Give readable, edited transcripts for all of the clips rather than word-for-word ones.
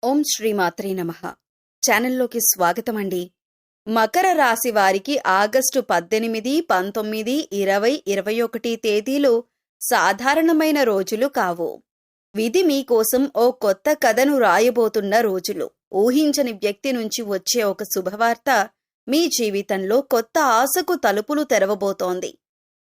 ఓం శ్రీమాత్రే నమః. ఛానల్లోకి స్వాగతమండి. మకర రాశి వారికి ఆగస్టు 18, 19, 20, 21 తేదీలు సాధారణమైన రోజులు కావు. విధి మీకోసం ఓ కొత్త కథను రాయబోతున్న రోజులు. ఊహించని వ్యక్తి నుంచి వచ్చే ఒక శుభవార్త మీ జీవితంలో కొత్త ఆశకు తలుపులు తెరవబోతోంది.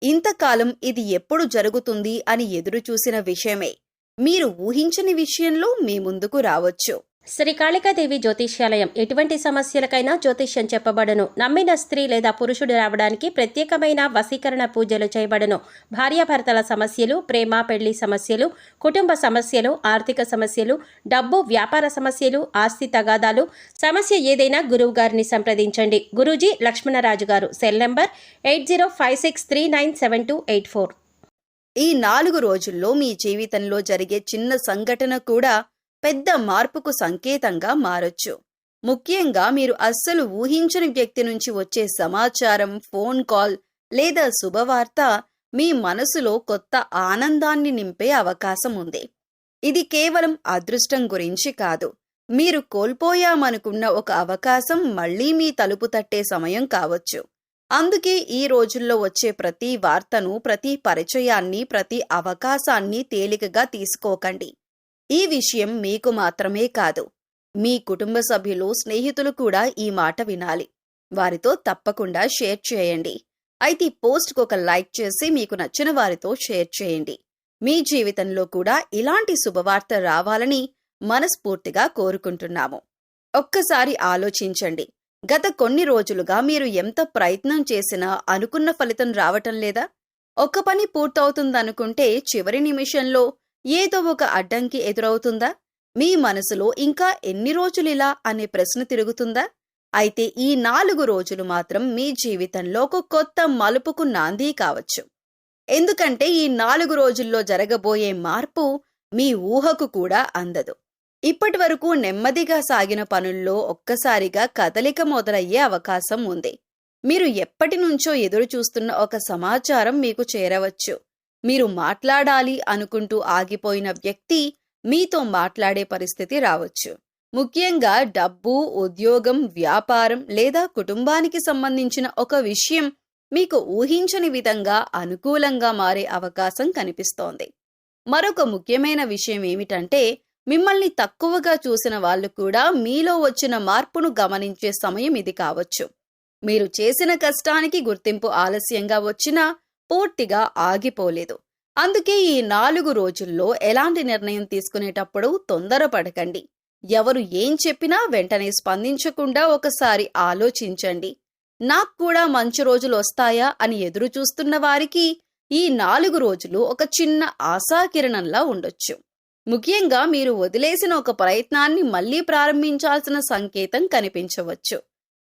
ఇంతకాలం ఇది ఎప్పుడు జరుగుతుంది అని ఎదురుచూసిన విషయమే మీరు ఊహించని విషయంలో మీ ముందుకు రావచ్చు. శ్రీ కాళికాదేవి జ్యోతిష్యాలయం ఎటువంటి సమస్యలకైనా జ్యోతిష్యం చెప్పబడును. నమ్మిన స్త్రీ లేదా పురుషుడు రావడానికి ప్రత్యేకమైన వశీకరణ పూజలు చేయబడును. భార్యాభర్తల సమస్యలు, ప్రేమ పెళ్లి సమస్యలు, కుటుంబ సమస్యలు, ఆర్థిక సమస్యలు, డబ్బు వ్యాపార సమస్యలు, ఆస్తి తగాదాలు, సమస్య ఏదైనా గురువు గారిని సంప్రదించండి. గురూజీ లక్ష్మణరాజు గారు. Cell number 8056397284. ఈ 4 రోజుల్లో మీ జీవితంలో జరిగే చిన్న సంఘటన కూడా పెద్ద మార్పుకు సంకేతంగా మారొచ్చు. ముఖ్యంగా మీరు అస్సలు ఊహించని వ్యక్తి నుంచి వచ్చే సమాచారం, ఫోన్ కాల్ లేదా శుభవార్త మీ మనసులో కొత్త ఆనందాన్ని నింపే అవకాశం ఉంది. ఇది కేవలం అదృష్టం గురించి కాదు, మీరు కోల్పోయామనుకున్న ఒక అవకాశం మళ్లీ మీ తలుపు తట్టే సమయం కావచ్చు. అందుకే ఈ రోజుల్లో వచ్చే ప్రతి వార్తను, ప్రతి పరిచయాన్ని, ప్రతి అవకాశాన్ని తేలికగా తీసుకోకండి. ఈ విషయం మీకు మాత్రమే కాదు, మీ కుటుంబ సభ్యులు, స్నేహితులు కూడా ఈ మాట వినాలి. వారితో తప్పకుండా షేర్ చేయండి. అయితే ఈ పోస్ట్కు ఒక లైక్ చేసి మీకు నచ్చిన వారితో షేర్ చేయండి. మీ జీవితంలో కూడా ఇలాంటి శుభవార్త రావాలని మనస్ఫూర్తిగా కోరుకుంటున్నాము. ఒక్కసారి ఆలోచించండి, గత కొన్ని రోజులుగా మీరు ఎంత ప్రయత్నం చేసినా అనుకున్న ఫలితం రావటం లేదా? ఒక పని పూర్తవుతుందనుకుంటే చివరి నిమిషంలో ఏదో ఒక అడ్డంకి ఎదురవుతుందా? మీ మనసులో ఇంకా ఎన్ని రోజులిలా అనే ప్రశ్న తిరుగుతుందా? అయితే ఈ 4 రోజులు మాత్రం మీ జీవితంలో ఒక కొత్త మలుపుకు నాంది కావచ్చు. ఎందుకంటే ఈ 4 రోజుల్లో జరగబోయే మార్పు మీ ఊహకు కూడా అందదు. ఇప్పటి వరకు నెమ్మదిగా సాగిన పనుల్లో ఒక్కసారిగా కదలిక మొదలయ్యే అవకాశం ఉంది. మీరు ఎప్పటి నుంచో ఎదురు చూస్తున్న ఒక సమాచారం మీకు చేరవచ్చు. మీరు మాట్లాడాలి అనుకుంటూ ఆగిపోయిన వ్యక్తి మీతో మాట్లాడే పరిస్థితి రావచ్చు. ముఖ్యంగా డబ్బు, ఉద్యోగం, వ్యాపారం లేదా కుటుంబానికి సంబంధించిన ఒక విషయం మీకు ఊహించని విధంగా అనుకూలంగా మారే అవకాశం కనిపిస్తోంది. మరొక ముఖ్యమైన విషయం ఏమిటంటే, మిమ్మల్ని తక్కువగా చూసిన వాళ్ళు కూడా మీలో వచ్చిన మార్పును గమనించే సమయం ఇది కావచ్చు. మీరు చేసిన కష్టానికి గుర్తింపు ఆలస్యంగా వచ్చినా పూర్తిగా ఆగిపోలేదు. అందుకే ఈ 4 రోజుల్లో ఎలాంటి నిర్ణయం తీసుకునేటప్పుడు తొందరపడకండి. ఎవరు ఏం చెప్పినా వెంటనే స్పందించకుండా ఒకసారి ఆలోచించండి. నాకు కూడా మంచి రోజులు వస్తాయా అని ఎదురు చూస్తున్న వారికి ఈ 4 రోజులు ఒక చిన్న ఆశాకిరణంలా ఉండొచ్చు. ముఖ్యంగా మీరు వదిలేసిన ఒక ప్రయత్నాన్ని మళ్లీ ప్రారంభించాల్సిన సంకేతం కనిపించవచ్చు.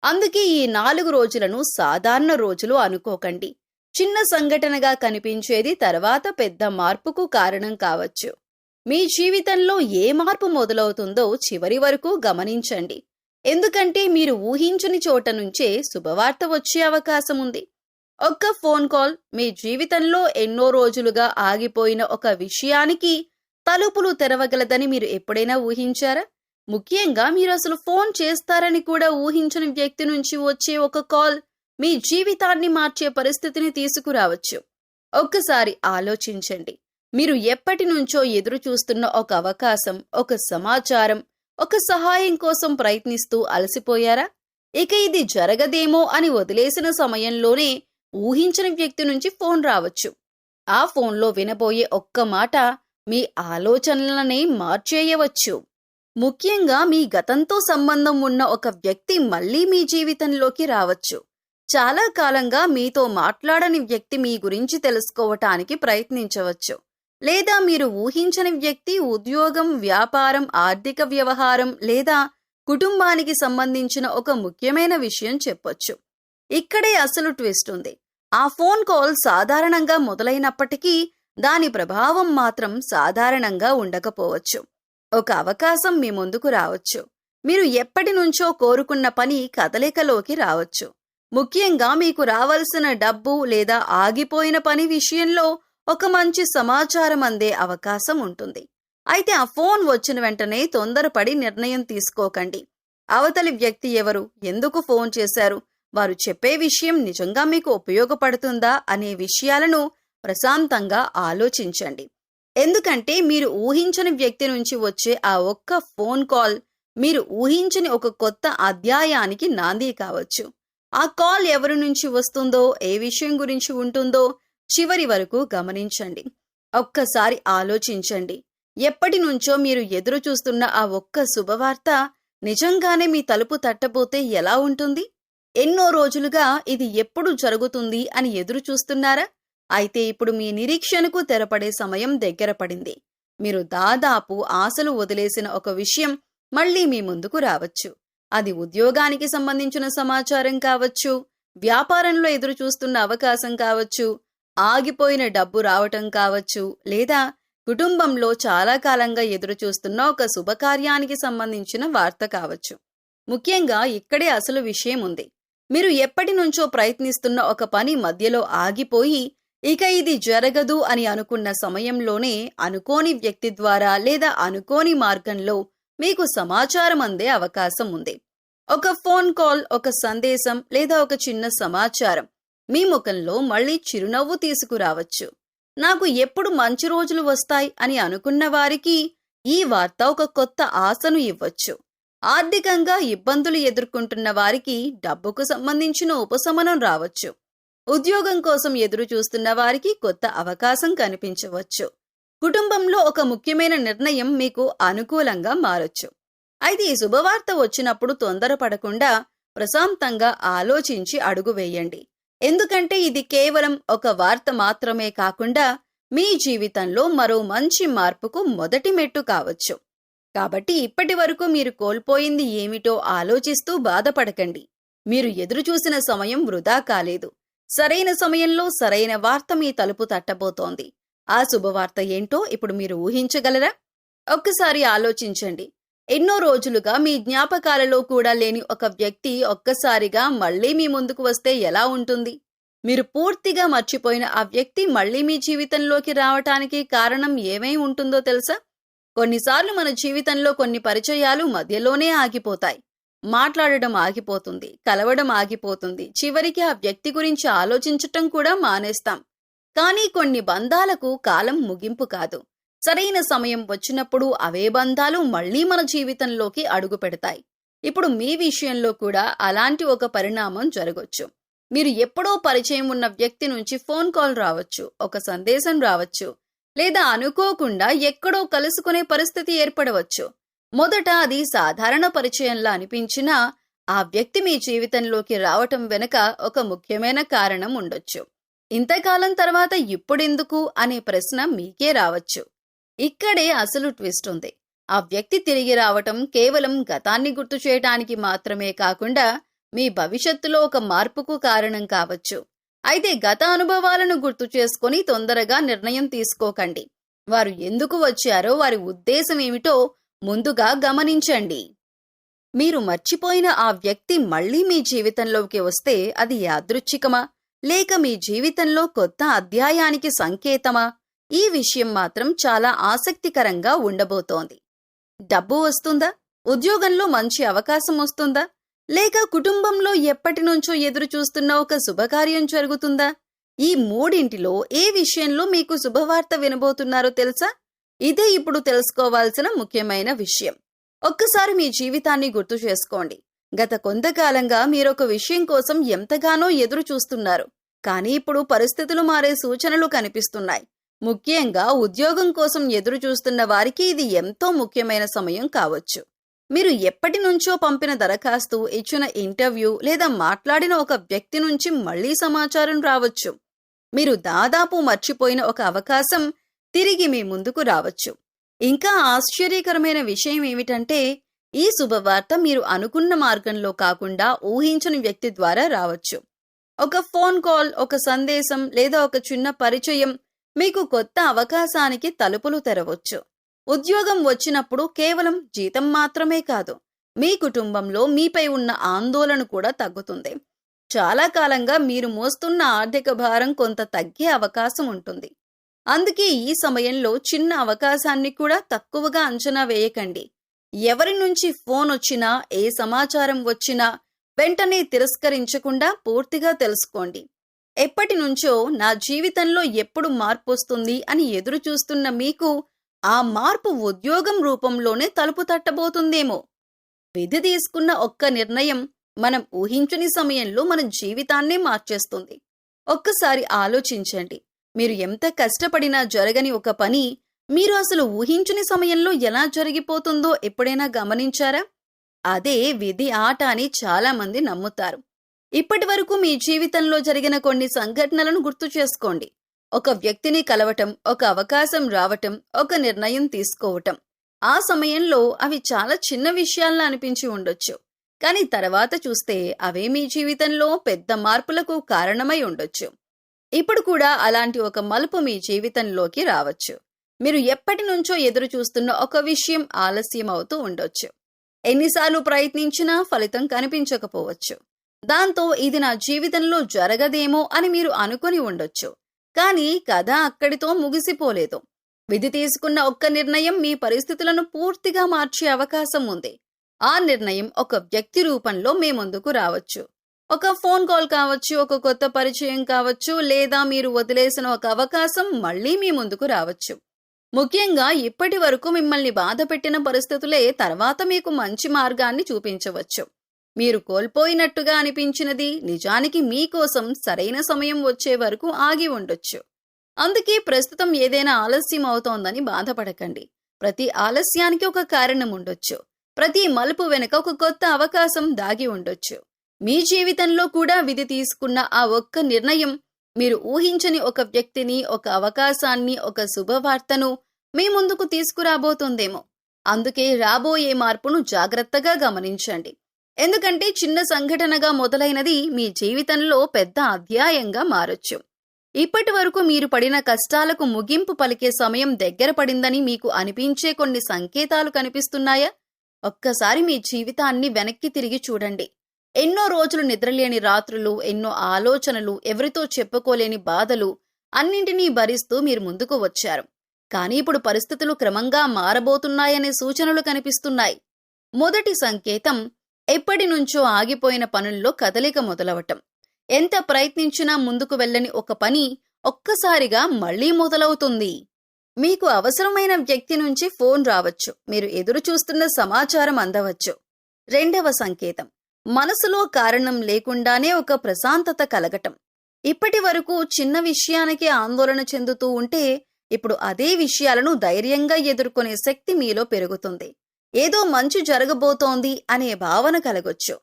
అందుకే ఈ 4 రోజులను సాధారణ రోజులు అనుకోకండి. చిన్న సంఘటనగా కనిపించేది తర్వాత పెద్ద మార్పుకు కారణం కావచ్చు. మీ జీవితంలో ఏ మార్పు మొదలవుతుందో చివరి వరకు గమనించండి. ఎందుకంటే మీరు ఊహించని చోట నుంచే శుభవార్త వచ్చే అవకాశం ఉంది. ఒక్క ఫోన్ కాల్ మీ జీవితంలో ఎన్నో రోజులుగా ఆగిపోయిన ఒక విషయానికి తలుపులు తెరవగలదని మీరు ఎప్పుడైనా ఊహించారా? ముఖ్యంగా మీరు అసలు ఫోన్ చేస్తారని కూడా ఊహించని వ్యక్తి నుంచి వచ్చే ఒక కాల్ మీ జీవితాన్ని మార్చే పరిస్థితిని తీసుకురావచ్చు. ఒక్కసారి ఆలోచించండి. మీరు ఎప్పటి నుంచో ఎదురు చూస్తున్న ఒక అవకాశం, ఒక సమాచారం, ఒక సహాయం కోసం ప్రయత్నిస్తూ అలసిపోయారా? ఇక ఇది జరగదేమో అని వదిలేసిన సమయంలోనే ఊహించని వ్యక్తి నుంచి ఫోన్ రావచ్చు. ఆ ఫోన్లో వినబోయే ఒక్క మాట మీ ఆలోచనలనే మార్చేయవచ్చు. ముఖ్యంగా మీ గతంతో సంబంధం ఉన్న ఒక వ్యక్తి మళ్లీ మీ జీవితంలోకి రావచ్చు. చాలా కాలంగా మీతో మాట్లాడని వ్యక్తి మీ గురించి తెలుసుకోవటానికి ప్రయత్నించవచ్చు. లేదా మీరు ఊహించని వ్యక్తి ఉద్యోగం, వ్యాపారం, ఆర్థిక వ్యవహారం లేదా కుటుంబానికి సంబంధించిన ఒక ముఖ్యమైన విషయం చెప్పొచ్చు. ఇక్కడే అసలు ట్విస్ట్ ఉంది. ఆ ఫోన్ కాల్ సాధారణంగా మొదలైనప్పటికీ దాని ప్రభావం మాత్రం సాధారణంగా ఉండకపోవచ్చు. ఒక అవకాశం మీ ముందుకు రావచ్చు. మీరు ఎప్పటి నుంచో కోరుకున్న పని కదలికలోకి రావచ్చు. ముఖ్యంగా మీకు రావాల్సిన డబ్బు లేదా ఆగిపోయిన పని విషయంలో ఒక మంచి సమాచారం అందే అవకాశం ఉంటుంది. అయితే ఆ ఫోన్ వచ్చిన వెంటనే తొందరపడి నిర్ణయం తీసుకోకండి. అవతలి వ్యక్తి ఎవరు, ఎందుకు ఫోన్ చేశారు, వారు చెప్పే విషయం నిజంగా మీకు ఉపయోగపడుతుందా అనే విషయాలను ప్రశాంతంగా ఆలోచించండి. ఎందుకంటే మీరు ఊహించని వ్యక్తి నుంచి వచ్చే ఆ ఒక్క ఫోన్ కాల్ మీరు ఊహించని ఒక కొత్త అధ్యాయానికి నాంది కావచ్చు. ఆ కాల్ ఎవరి నుంచి వస్తుందో, ఏ విషయం గురించి ఉంటుందో చివరి వరకు గమనించండి. ఒక్కసారి ఆలోచించండి. ఎప్పటి నుంచో మీరు ఎదురు చూస్తున్న ఆ ఒక్క శుభవార్త నిజంగానే మీ తలుపు తట్టబోతే ఎలా ఉంటుంది? ఎన్నో రోజులుగా ఇది ఎప్పుడు జరుగుతుంది అని ఎదురు చూస్తున్నారా? అయితే ఇప్పుడు మీ నిరీక్షణకు తెరపడే సమయం దగ్గర పడింది. మీరు దాదాపు ఆశలు వదిలేసిన ఒక విషయం మళ్ళీ మీ ముందుకు రావచ్చు. అది ఉద్యోగానికి సంబంధించిన సమాచారం కావచ్చు, వ్యాపారంలో ఎదురు చూస్తున్న అవకాశం కావచ్చు, ఆగిపోయిన డబ్బు రావటం కావచ్చు, లేదా కుటుంబంలో చాలా కాలంగా ఎదురు చూస్తున్న ఒక శుభకార్యానికి సంబంధించిన వార్త కావచ్చు. ముఖ్యంగా ఇక్కడే అసలు విషయం ఉంది. మీరు ఎప్పటి నుంచో ప్రయత్నిస్తున్న ఒక పని మధ్యలో ఆగిపోయి ఇక ఇది జరగదు అని అనుకున్న సమయంలోనే అనుకోని వ్యక్తి ద్వారా లేదా అనుకోని మార్గంలో మీకు సమాచారం అందే అవకాశం ఉంది. ఒక ఫోన్ కాల్, ఒక సందేశం లేదా ఒక చిన్న సమాచారం మీ ముఖంలో మళ్ళీ చిరునవ్వు తీసుకురావచ్చు. నాకు ఎప్పుడు మంచి రోజులు వస్తాయి అని అనుకున్న వారికి ఈ వార్త ఒక కొత్త ఆశను ఇవ్వచ్చు. ఆర్థికంగా ఇబ్బందులు ఎదుర్కొంటున్న వారికి డబ్బుకు సంబంధించిన ఉపశమనం రావచ్చు. ఉద్యోగం కోసం ఎదురు చూస్తున్న వారికి కొత్త అవకాశం కనిపించవచ్చు. కుటుంబంలో ఒక ముఖ్యమైన నిర్ణయం మీకు అనుకూలంగా మారొచ్చు. అయితే ఈ శుభవార్త వచ్చినప్పుడు తొందరపడకుండా ప్రశాంతంగా ఆలోచించి అడుగు వేయండి. ఎందుకంటే ఇది కేవలం ఒక వార్త మాత్రమే కాకుండా మీ జీవితంలో మరో మంచి మార్పుకు మొదటి మెట్టు కావచ్చు. కాబట్టి ఇప్పటి వరకు మీరు కోల్పోయింది ఏమిటో ఆలోచిస్తూ బాధపడకండి. మీరు ఎదురుచూసిన సమయం వృధా కాలేదు. సరైన సమయంలో సరైన వార్త మీ తలుపు తట్టబోతోంది. ఆ శుభవార్త ఏంటో ఇప్పుడు మీరు ఊహించగలరా? ఒక్కసారి ఆలోచించండి. ఎన్నో రోజులుగా మీ జ్ఞాపకాలలో కూడా లేని ఒక వ్యక్తి ఒక్కసారిగా మళ్లీ మీ ముందుకు వస్తే ఎలా ఉంటుంది? మీరు పూర్తిగా మర్చిపోయిన ఆ వ్యక్తి మళ్లీ మీ జీవితంలోకి రావటానికి కారణం ఏమై ఉంటుందో తెలుసా? కొన్నిసార్లు మన జీవితంలో కొన్ని పరిచయాలు మధ్యలోనే ఆగిపోతాయి. మాట్లాడడం ఆగిపోతుంది, కలవడం ఆగిపోతుంది, చివరికి ఆ వ్యక్తి గురించి ఆలోచించటం కూడా మానేస్తాం. కానీ కొన్ని బంధాలకు కాలం ముగింపు కాదు. సరైన సమయం వచ్చినప్పుడు అవే బంధాలు మళ్లీ మన జీవితంలోకి అడుగు పెడతాయి. ఇప్పుడు మీ విషయంలో కూడా అలాంటి ఒక పరిణామం జరగొచ్చు. మీరు ఎప్పుడో పరిచయం ఉన్న వ్యక్తి నుంచి ఫోన్ కాల్ రావచ్చు, ఒక సందేశం రావచ్చు, లేదా అనుకోకుండా ఎక్కడో కలుసుకునే పరిస్థితి ఏర్పడవచ్చు. మొదట అది సాధారణ పరిచయంలా అనిపించినా ఆ వ్యక్తి మీ జీవితంలోకి రావటం వెనుక ఒక ముఖ్యమైన కారణం ఉండొచ్చు. ఇంతకాలం తర్వాత ఇప్పుడెందుకు అనే ప్రశ్న మీకే రావచ్చు. ఇక్కడే అసలు ట్విస్ట్ ఉంది. ఆ వ్యక్తి తిరిగి రావటం కేవలం గతాన్ని గుర్తు చేయటానికి మాత్రమే కాకుండా మీ భవిష్యత్తులో ఒక మార్పుకు కారణం కావచ్చు. అయితే గత అనుభవాలను గుర్తు చేసుకొని తొందరగా నిర్ణయం తీసుకోకండి. వారు ఎందుకు వచ్చారో, వారి ఉద్దేశం ఏమిటో ముందుగా గమనించండి. మీరు మర్చిపోయిన ఆ వ్యక్తి మళ్లీ మీ జీవితంలోకి వస్తే అది యాదృచ్ఛికమా, లేక మీ జీవితంలో కొత్త అధ్యాయానికి సంకేతమా? ఈ విషయం మాత్రం చాలా ఆసక్తికరంగా ఉండబోతోంది. డబ్బు వస్తుందా? ఉద్యోగంలో మంచి అవకాశం వస్తుందా? లేక కుటుంబంలో ఎప్పటి నుంచో ఎదురు చూస్తున్న ఒక శుభకార్యం జరుగుతుందా? ఈ మూడింటిలో ఏ విషయంలో మీకు శుభవార్త వినబోతున్నారో తెలుసా? ఇదే ఇప్పుడు తెలుసుకోవాల్సిన ముఖ్యమైన విషయం. ఒక్కసారి మీ జీవితాన్ని గుర్తు చేసుకోండి. గత కొంతకాలంగా మీరొక విషయం కోసం ఎంతగానో ఎదురు చూస్తున్నారు. కానీ ఇప్పుడు పరిస్థితులు మారే సూచనలు కనిపిస్తున్నాయి. ముఖ్యంగా ఉద్యోగం కోసం ఎదురు చూస్తున్న వారికి ఇది ఎంతో ముఖ్యమైన సమయం కావచ్చు. మీరు ఎప్పటి నుంచో పంపిన దరఖాస్తు, ఇచ్చిన ఇంటర్వ్యూ లేదా మాట్లాడిన ఒక వ్యక్తి నుంచి మళ్లీ సమాచారం రావచ్చు. మీరు దాదాపు మర్చిపోయిన ఒక అవకాశం తిరిగి మీ ముందుకు రావచ్చు. ఇంకా ఆశ్చర్యకరమైన విషయం ఏమిటంటే ఈ శుభవార్త మీరు అనుకున్న మార్గంలో కాకుండా ఊహించని వ్యక్తి ద్వారా రావచ్చు. ఒక ఫోన్ కాల్, ఒక సందేశం లేదా ఒక చిన్న పరిచయం మీకు కొత్త అవకాశానికి తలుపులు తెరవచ్చు. ఉద్యోగం వచ్చినప్పుడు కేవలం జీతం మాత్రమే కాదు, మీ కుటుంబంలో మీపై ఉన్న ఆందోళన కూడా తగ్గుతుంది. చాలా కాలంగా మీరు మోస్తున్న ఆర్థిక భారం కొంత తగ్గే అవకాశం ఉంటుంది. అందుకే ఈ సమయంలో చిన్న అవకాశాన్ని కూడా తక్కువగా అంచనా వేయకండి. ఎవరి నుంచి ఫోన్ వచ్చినా, ఏ సమాచారం వచ్చినా వెంటనే తిరస్కరించకుండా పూర్తిగా తెలుసుకోండి. ఎప్పటి నుంచో నా జీవితంలో ఎప్పుడు మార్పొస్తుంది అని ఎదురు చూస్తున్న మీకు ఆ మార్పు ఉద్యోగం రూపంలోనే తలుపు తట్టబోతుందేమో. విధి తీసుకున్న ఒక్క నిర్ణయం మనం ఊహించని సమయంలో మన జీవితాన్నే మార్చేస్తుంది. ఒక్కసారి ఆలోచించండి. మీరు ఎంత కష్టపడినా జరగని ఒక పని మీరు అసలు ఊహించని సమయంలో ఎలా జరిగిపోతుందో ఎప్పుడైనా గమనించారా? అదే విధి ఆట అని చాలామంది నమ్ముతారు. ఇప్పటి వరకు మీ జీవితంలో జరిగిన కొన్ని సంఘటనలను గుర్తు చేసుకోండి. ఒక వ్యక్తిని కలవటం, ఒక అవకాశం రావటం, ఒక నిర్ణయం తీసుకోవటం. ఆ సమయంలో అవి చాలా చిన్న విషయాల్లా అనిపించి ఉండొచ్చు. కానీ తర్వాత చూస్తే అవే మీ జీవితంలో పెద్ద మార్పులకు కారణమై ఉండొచ్చు. ఇప్పుడు కూడా అలాంటి ఒక మలుపు మీ జీవితంలోకి రావచ్చు. మీరు ఎప్పటి నుంచో ఎదురు చూస్తున్న ఒక విషయం ఆలస్యం అవుతూ ఉండొచ్చు. ఎన్నిసార్లు ప్రయత్నించినా ఫలితం కనిపించకపోవచ్చు. దాంతో ఇది నా జీవితంలో జరగదేమో అని మీరు అనుకొని ఉండొచ్చు. కానీ కథ అక్కడితో ముగిసిపోలేదు. విధి తీసుకున్న ఒక్క నిర్ణయం మీ పరిస్థితులను పూర్తిగా మార్చే అవకాశం ఉంది. ఆ నిర్ణయం ఒక వ్యక్తి రూపంలో మీ ముందుకు రావచ్చు. ఒక ఫోన్ కాల్ కావచ్చు, ఒక కొత్త పరిచయం కావచ్చు, లేదా మీరు వదిలేసిన ఒక అవకాశం మళ్ళీ మీ ముందుకు రావచ్చు. ముఖ్యంగా ఇప్పటి వరకు మిమ్మల్ని బాధపెట్టిన పరిస్థితులే తర్వాత మీకు మంచి మార్గాన్ని చూపించవచ్చు. మీరు కోల్పోయినట్టుగా అనిపించినది నిజానికి మీకోసం సరైన సమయం వచ్చే వరకు ఆగి ఉండొచ్చు. అందుకే ప్రస్తుతం ఏదైనా ఆలస్యం అవుతోందని బాధపడకండి. ప్రతి ఆలస్యానికి ఒక కారణం ఉండొచ్చు. ప్రతి మలుపు వెనుక ఒక కొత్త అవకాశం దాగి ఉండొచ్చు. మీ జీవితంలో కూడా విధి తీసుకున్న ఆ ఒక్క నిర్ణయం మీరు ఊహించని ఒక వ్యక్తిని, ఒక అవకాశాన్ని, ఒక శుభవార్తను మీ ముందుకు తీసుకురాబోతుందేమో. అందుకే రాబోయే మార్పును జాగ్రత్తగా గమనించండి. ఎందుకంటే చిన్న సంఘటనగా మొదలైనది మీ జీవితంలో పెద్ద అధ్యాయంగా మారొచ్చు. ఇప్పటి వరకు మీరు పడిన కష్టాలకు ముగింపు పలికే సమయం దగ్గర పడిందని మీకు అనిపించే కొన్ని సంకేతాలు కనిపిస్తున్నాయా? ఒక్కసారి మీ జీవితాన్ని వెనక్కి తిరిగి చూడండి. ఎన్నో రోజులు నిద్రలేని రాత్రులు, ఎన్నో ఆలోచనలు, ఎవరితో చెప్పుకోలేని బాధలు అన్నింటినీ భరిస్తూ మీరు ముందుకు వచ్చారు. కానీ ఇప్పుడు పరిస్థితులు క్రమంగా మారబోతున్నాయనే సూచనలు కనిపిస్తున్నాయి. మొదటి సంకేతం ఎప్పటి నుంచో ఆగిపోయిన పనుల్లో కదలిక మొదలవటం. ఎంత ప్రయత్నించినా ముందుకు వెళ్ళని ఒక పని ఒక్కసారిగా మళ్లీ మొదలవుతుంది. మీకు అవసరమైన వ్యక్తి నుంచి ఫోన్ రావచ్చు. మీరు ఎదురు చూస్తున్న సమాచారం అందవచ్చు. రెండవ సంకేతం మనసులో కారణం లేకుండానే ఒక ప్రశాంతత కలగటం. ఇప్పటి వరకు చిన్న విషయానికి ఆందోళన చెందుతూ ఉంటే ఇప్పుడు అదే విషయాలను ధైర్యంగా ఎదుర్కొనే శక్తి మీలో పెరుగుతుంది. ఏదో మంచి జరగబోతోంది అనే భావన కలగొచ్చు.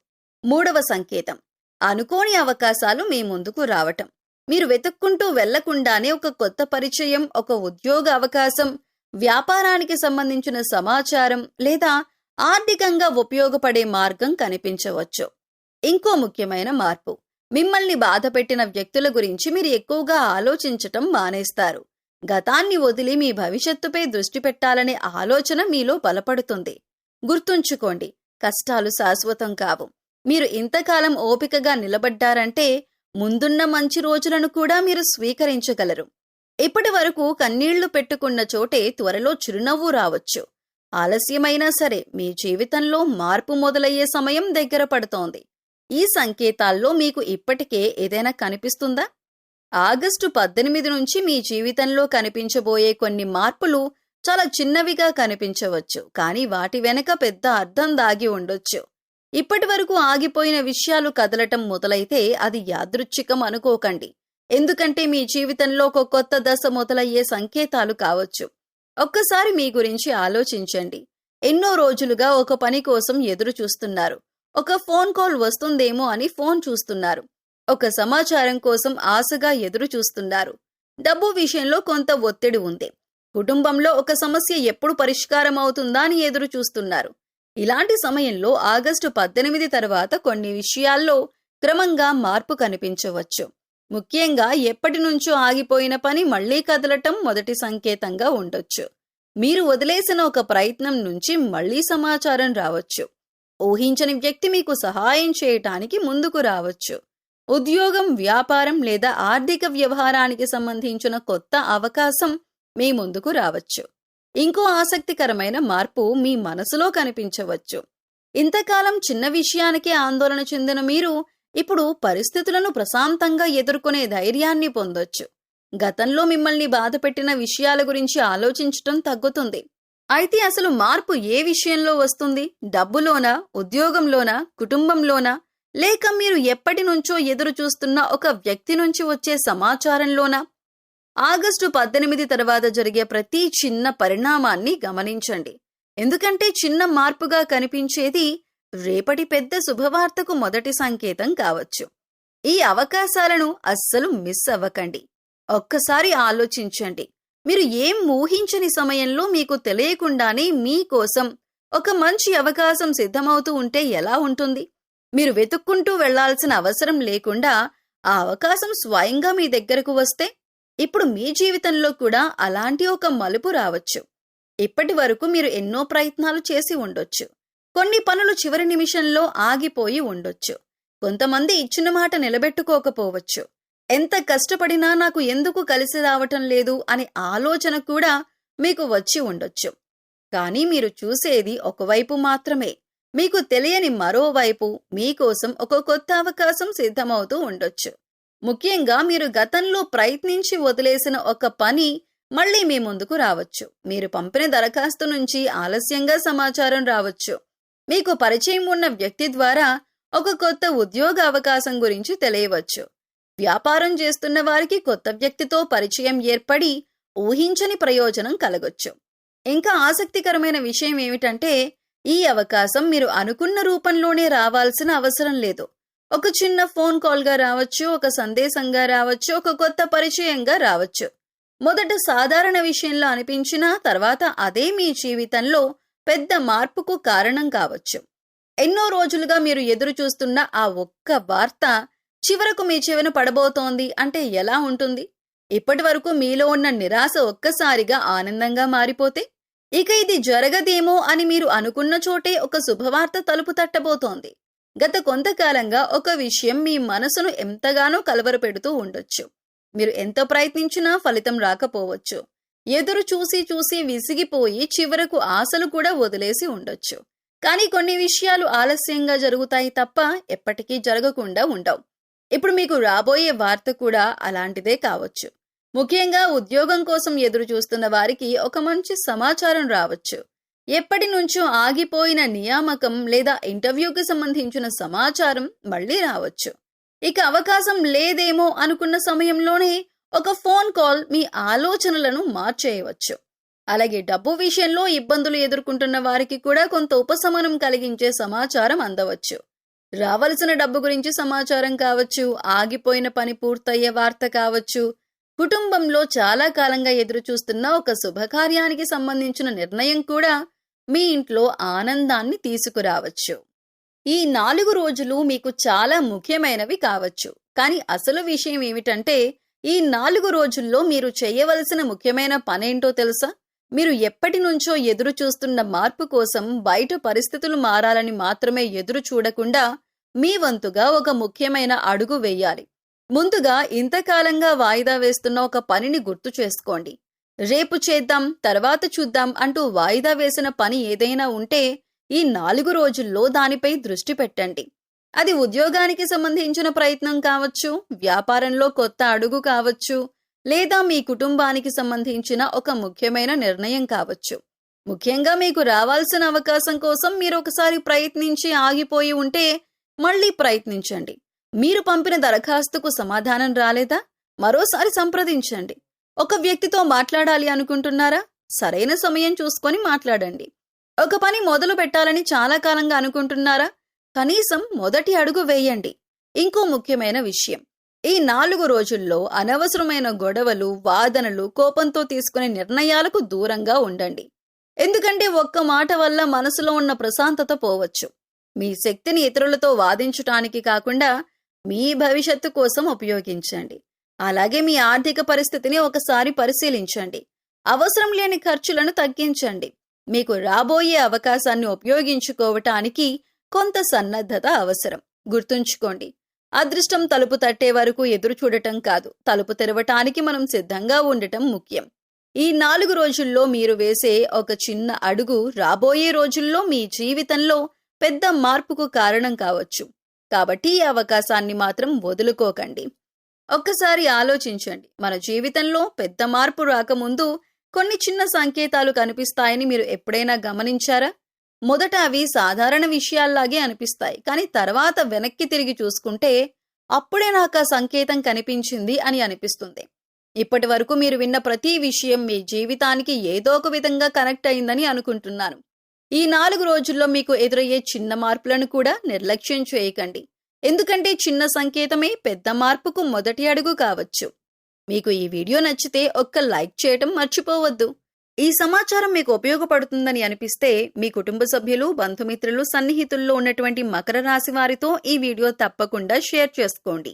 మూడవ సంకేతం అనుకోని అవకాశాలు మీ ముందుకు రావటం. మీరు వెతుక్కుంటూ వెళ్లకుండానే ఒక కొత్త పరిచయం, ఒక ఉద్యోగ అవకాశం, వ్యాపారానికి సంబంధించిన సమాచారం లేదా ఆర్థికంగా ఉపయోగపడే మార్గం కనిపించవచ్చు. ఇంకో ముఖ్యమైన మార్పు, మిమ్మల్ని బాధపెట్టిన వ్యక్తుల గురించి మీరు ఎక్కువగా ఆలోచించటం మానేస్తారు. గతాన్ని వదిలి మీ భవిష్యత్తుపై దృష్టి పెట్టాలనే ఆలోచన మీలో బలపడుతుంది. గుర్తుంచుకోండి, కష్టాలు శాశ్వతం కావు. మీరు ఇంతకాలం ఓపికగా నిలబడ్డారంటే ముందున్న మంచి రోజులను కూడా మీరు స్వీకరించగలరు. ఇప్పటి వరకు కన్నీళ్లు పెట్టుకున్న చోటే త్వరలో చిరునవ్వు రావచ్చు. ఆలస్యమైనా సరే మీ జీవితంలో మార్పు మొదలయ్యే సమయం దగ్గర పడుతోంది. ఈ సంకేతాల్లో మీకు ఇప్పటికే ఏదైనా కనిపిస్తుందా? ఆగస్టు 18 నుంచి మీ జీవితంలో కనిపించబోయే కొన్ని మార్పులు చాలా చిన్నవిగా కనిపించవచ్చు, కానీ వాటి వెనక పెద్ద అర్థం దాగి ఉండొచ్చు. ఇప్పటి వరకు ఆగిపోయిన విషయాలు కదలటం మొదలైతే అది యాదృచ్ఛికం అనుకోకండి. ఎందుకంటే మీ జీవితంలో ఒక కొత్త దశ మొదలయ్యే సంకేతాలు కావచ్చు. ఒక్కసారి మీ గురించి ఆలోచించండి. ఎన్నో రోజులుగా ఒక పని కోసం ఎదురు చూస్తున్నారు. ఒక ఫోన్ కాల్ వస్తుందేమో అని ఫోన్ చూస్తున్నారు. ఒక సమాచారం కోసం ఆశగా ఎదురు చూస్తున్నారు. డబ్బు విషయంలో కొంత ఒత్తిడి ఉంది. కుటుంబంలో ఒక సమస్య ఎప్పుడు పరిష్కారం అవుతుందా అని ఎదురు చూస్తున్నారు. ఇలాంటి సమయంలో ఆగస్టు 18 తర్వాత కొన్ని విషయాల్లో క్రమంగా మార్పు కనిపించవచ్చు. ముఖ్యంగా ఎప్పటి నుంచో ఆగిపోయిన పని మళ్లీ కదలటం మొదటి సంకేతంగా ఉండొచ్చు. మీరు వదిలేసిన ఒక ప్రయత్నం నుంచి మళ్లీ సమాచారం రావచ్చు. ఊహించని వ్యక్తి మీకు సహాయం చేయటానికి ముందుకు రావచ్చు. ఉద్యోగం, వ్యాపారం లేదా ఆర్థిక వ్యవహారానికి సంబంధించిన కొత్త అవకాశం మీ ముందుకు రావచ్చు. ఇంకో ఆసక్తికరమైన మార్పు మీ మనసులో కనిపించవచ్చు. ఇంతకాలం చిన్న విషయానికే ఆందోళన చెందిన మీరు ఇప్పుడు పరిస్థితులను ప్రశాంతంగా ఎదుర్కొనే ధైర్యాన్ని పొందొచ్చు. గతంలో మిమ్మల్ని బాధపెట్టిన విషయాల గురించి ఆలోచించటం తగ్గుతుంది. అయితే అసలు మార్పు ఏ విషయంలో వస్తుంది? డబ్బులోనా, ఉద్యోగంలోనా, కుటుంబంలోనా, లేక మీరు ఎప్పటి నుంచో ఎదురు చూస్తున్న ఒక వ్యక్తి నుంచి వచ్చే సమాచారంలోనా? ఆగస్టు 18 తర్వాత జరిగే ప్రతి చిన్న పరిణామాన్ని గమనించండి. ఎందుకంటే చిన్న మార్పుగా కనిపించేది రేపటి పెద్ద శుభవార్తకు మొదటి సంకేతం కావచ్చు. ఈ అవకాశాలను అస్సలు మిస్ అవ్వకండి. ఒక్కసారి ఆలోచించండి. మీరు ఏం ఊహించని సమయంలో మీకు తెలియకుండానే మీకోసం ఒక మంచి అవకాశం సిద్ధమవుతూ ఉంటే ఎలా ఉంటుంది? మీరు వెతుక్కుంటూ వెళ్లాల్సిన అవసరం లేకుండా ఆ అవకాశం స్వయంగా మీ దగ్గరకు వస్తే ఇప్పుడు మీ జీవితంలో కూడా అలాంటి ఒక మలుపు రావచ్చు. ఇప్పటి వరకు మీరు ఎన్నో ప్రయత్నాలు చేసి ఉండొచ్చు. కొన్ని పనులు చివరి నిమిషంలో ఆగిపోయి ఉండొచ్చు. కొంతమంది ఇచ్చిన మాట నిలబెట్టుకోకపోవచ్చు. ఎంత కష్టపడినా నాకు ఎందుకు కలిసి రావటం లేదు అనే ఆలోచన కూడా మీకు వచ్చి ఉండొచ్చు. కానీ మీరు చూసేది ఒకవైపు మాత్రమే. మీకు తెలియని మరోవైపు మీకోసం ఒక కొత్త అవకాశం సిద్ధమవుతూ ఉండొచ్చు. ముఖ్యంగా మీరు గతంలో ప్రయత్నించి వదిలేసిన ఒక పని మళ్లీ మీ ముందుకు రావచ్చు. మీరు పంపిన దరఖాస్తు నుంచి ఆలస్యంగా సమాచారం రావచ్చు. మీకు పరిచయం ఉన్న వ్యక్తి ద్వారా ఒక కొత్త ఉద్యోగ అవకాశం గురించి తెలియవచ్చు. వ్యాపారం చేస్తున్న వారికి కొత్త వ్యక్తితో పరిచయం ఏర్పడి ఊహించని ప్రయోజనం కలగొచ్చు. ఇంకా ఆసక్తికరమైన విషయం ఏమిటంటే ఈ అవకాశం మీరు అనుకున్న రూపంలోనే రావాల్సిన అవసరం లేదు. ఒక చిన్న ఫోన్ కాల్గా రావచ్చు, ఒక సందేశంగా రావచ్చు, ఒక కొత్త పరిచయంగా రావచ్చు. మొదట సాధారణ విషయంలో అనిపించినా తర్వాత అదే మీ జీవితంలో పెద్ద మార్పుకు కారణం కావచ్చు. ఎన్నో రోజులుగా మీరు ఎదురు చూస్తున్న ఆ ఒక్క వార్త చివరకు మీ చెవిన పడబోతోంది అంటే ఎలా ఉంటుంది? ఇప్పటి వరకు మీలో ఉన్న నిరాశ ఒక్కసారిగా ఆనందంగా మారిపోతే ఇక ఇది జరగదేమో అని మీరు అనుకున్న చోటే ఒక శుభవార్త తలుపు తట్టబోతోంది. గత కొంతకాలంగా ఒక విషయం మీ మనసును ఎంతగానో కలవరపెడుతూ ఉండొచ్చు. మీరు ఎంత ప్రయత్నించినా ఫలితం రాకపోవచ్చు. ఎదురు చూసి విసిగిపోయి చివరకు ఆశలు కూడా వదిలేసి ఉండొచ్చు. కానీ కొన్ని విషయాలు ఆలస్యంగా జరుగుతాయి తప్ప ఎప్పటికీ జరగకుండా ఉండవు. ఇప్పుడు మీకు రాబోయే వార్త కూడా అలాంటిదే కావచ్చు. ముఖ్యంగా ఉద్యోగం కోసం ఎదురు చూస్తున్న వారికి ఒక మంచి సమాచారం రావచ్చు. ఎప్పటి నుంచో ఆగిపోయిన నియామకం లేదా ఇంటర్వ్యూకి సంబంధించిన సమాచారం మళ్లీ రావచ్చు. ఇక అవకాశం లేదేమో అనుకున్న సమయంలోనే ఒక ఫోన్ కాల్ మీ ఆలోచనలను మార్చేయవచ్చు. అలాగే డబ్బు విషయంలో ఇబ్బందులు ఎదుర్కొంటున్న వారికి కూడా కొంత ఉపశమనం కలిగించే సమాచారం అందవచ్చు. రావలసిన డబ్బు గురించి సమాచారం కావచ్చు, ఆగిపోయిన పని పూర్తయ్యే వార్త కావచ్చు, కుటుంబంలో చాలా కాలంగా ఎదురు చూస్తున్న ఒక శుభకార్యానికి సంబంధించిన నిర్ణయం కూడా మీ ఇంట్లో ఆనందాన్ని తీసుకురావచ్చు. ఈ 4 రోజులు మీకు చాలా ముఖ్యమైనవి కావచ్చు. కానీ అసలు విషయం ఏమిటంటే ఈ 4 రోజుల్లో మీరు చేయవలసిన ముఖ్యమైన పనేంటో తెలుసా? మీరు ఎప్పటి నుంచో ఎదురు చూస్తున్న మార్పు కోసం బయట పరిస్థితులు మారాలని మాత్రమే ఎదురు చూడకుండా మీ వంతుగా ఒక ముఖ్యమైన అడుగు వేయాలి. ముందుగా ఇంతకాలంగా వాయిదా వేస్తున్న ఒక పనిని గుర్తు చేసుకోండి. రేపు చేద్దాం, తర్వాత చూద్దాం అంటూ వాయిదా వేసిన పని ఏదైనా ఉంటే ఈ 4 రోజుల్లో దానిపై దృష్టి పెట్టండి. అది ఉద్యోగానికి సంబంధించిన ప్రయత్నం కావచ్చు, వ్యాపారంలో కొత్త అడుగు కావచ్చు, లేదా మీ కుటుంబానికి సంబంధించిన ఒక ముఖ్యమైన నిర్ణయం కావచ్చు. ముఖ్యంగా మీకు రావాల్సిన అవకాశం కోసం మీరు ఒకసారి ప్రయత్నించి ఆగిపోయి ఉంటే మళ్లీ ప్రయత్నించండి. మీరు పంపిన దరఖాస్తుకు సమాధానం రాలేదా? మరోసారి సంప్రదించండి. ఒక వ్యక్తితో మాట్లాడాలి అనుకుంటున్నారా? సరైన సమయం చూసుకొని మాట్లాడండి. ఒక పని మొదలు పెట్టాలని చాలా కాలంగా అనుకుంటున్నారా? కనీసం మొదటి అడుగు వేయండి. ఇంకో ముఖ్యమైన విషయం, ఈ 4 రోజుల్లో అనవసరమైన గొడవలు, వాదనలు, కోపంతో తీసుకునే నిర్ణయాలకు దూరంగా ఉండండి. ఎందుకంటే ఒక్క మాట వల్ల మనసులో ఉన్న ప్రశాంతత పోవచ్చు. మీ శక్తిని ఇతరులతో వాదించటానికి కాకుండా మీ భవిష్యత్తు కోసం ఉపయోగించండి. అలాగే మీ ఆర్థిక పరిస్థితిని ఒకసారి పరిశీలించండి. అవసరం లేని ఖర్చులను తగ్గించండి. మీకు రాబోయే అవకాశాన్ని ఉపయోగించుకోవటానికి కొంత సన్నద్ధత అవసరం. గుర్తుంచుకోండి, అదృష్టం తలుపు తట్టే వరకు ఎదురు చూడటం కాదు, తలుపు తెరవటానికి మనం సిద్ధంగా ఉండటం ముఖ్యం. ఈ 4 రోజుల్లో మీరు వేసే ఒక చిన్న అడుగు రాబోయే రోజుల్లో మీ జీవితంలో పెద్ద మార్పుకు కారణం కావచ్చు. కాబట్టి ఈ అవకాశాన్ని మాత్రం వదులుకోకండి. ఒక్కసారి ఆలోచించండి, మన జీవితంలో పెద్ద మార్పు రాకముందు కొన్ని చిన్న సంకేతాలు కనిపిస్తాయని మీరు ఎప్పుడైనా గమనించారా? మొదట అవి సాధారణ విషయాల్లాగే అనిపిస్తాయి, కానీ తర్వాత వెనక్కి తిరిగి చూసుకుంటే అప్పుడే నాకు ఆ సంకేతం కనిపించింది అని అనిపిస్తుంది. ఇప్పటి వరకు మీరు విన్న ప్రతి విషయం మీ జీవితానికి ఏదో ఒక విధంగా కనెక్ట్ అయిందని అనుకుంటున్నాను. ఈ 4 రోజుల్లో మీకు ఎదురయ్యే చిన్న మార్పులను కూడా నిర్లక్ష్యం చేయకండి. ఎందుకంటే చిన్న సంకేతమే పెద్ద మార్పుకు మొదటి అడుగు కావచ్చు. మీకు ఈ వీడియో నచ్చితే ఒక్క లైక్ చేయటం మర్చిపోవద్దు. ఈ సమాచారం మీకు ఉపయోగపడుతుందని అనిపిస్తే మీ కుటుంబ సభ్యులు, బంధుమిత్రులు, సన్నిహితుల్లో ఉన్నటువంటి మకర రాశి వారితో ఈ వీడియో తప్పకుండా షేర్ చేసుకోండి.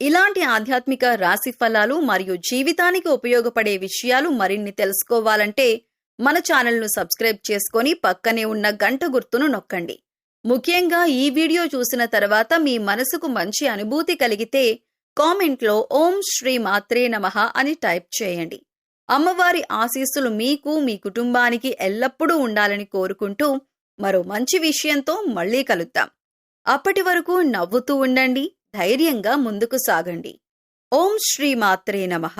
ఇలాంటి ఆధ్యాత్మిక రాశి ఫలాలు మరియు జీవితానికి ఉపయోగపడే విషయాలు మరిన్ని తెలుసుకోవాలంటే మన ఛానల్ను సబ్స్క్రైబ్ చేసుకొని పక్కనే ఉన్న గంట గుర్తును నొక్కండి. ముఖ్యంగా ఈ వీడియో చూసిన తర్వాత మీ మనసుకు మంచి అనుభూతి కలిగితే కామెంట్లో ఓం శ్రీ మాత్రే నమః అని టైప్ చేయండి. అమ్మవారి ఆశీస్సులు మీకు, మీ కుటుంబానికి ఎల్లప్పుడూ ఉండాలని కోరుకుంటూ మరో మంచి విషయంతో మళ్ళీ కలుద్దాం. అప్పటి వరకు నవ్వుతూ ఉండండి, ధైర్యంగా ముందుకు సాగండి. ఓం శ్రీ మాత్రే నమః.